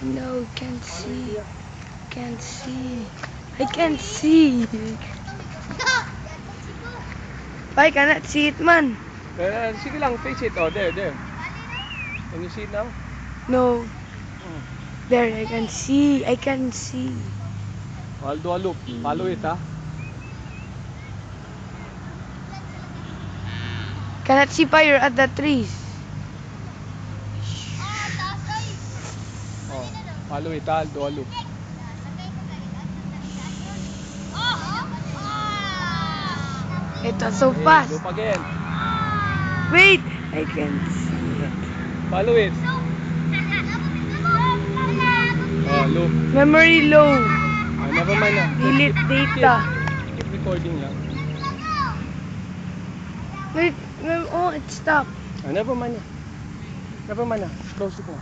No, can't see. Can't see. I can't see. I cannot see it, man. Sige lang, face it. Oh, there. Can you see it now? No. There, I can see. I can see. I'll do a loop. Follow it, ha? Cannot see fire at the trees. Oh, follow it, ha? I'll do a loop. It was so Okay, fast. loop again. Wait, I can't see it. Follow it. Oh, loop. Memory low. Never mind na. Delete data. Keep recording lang. Wait, oh, it stopped. Never mind na. Never mind na. Close it na.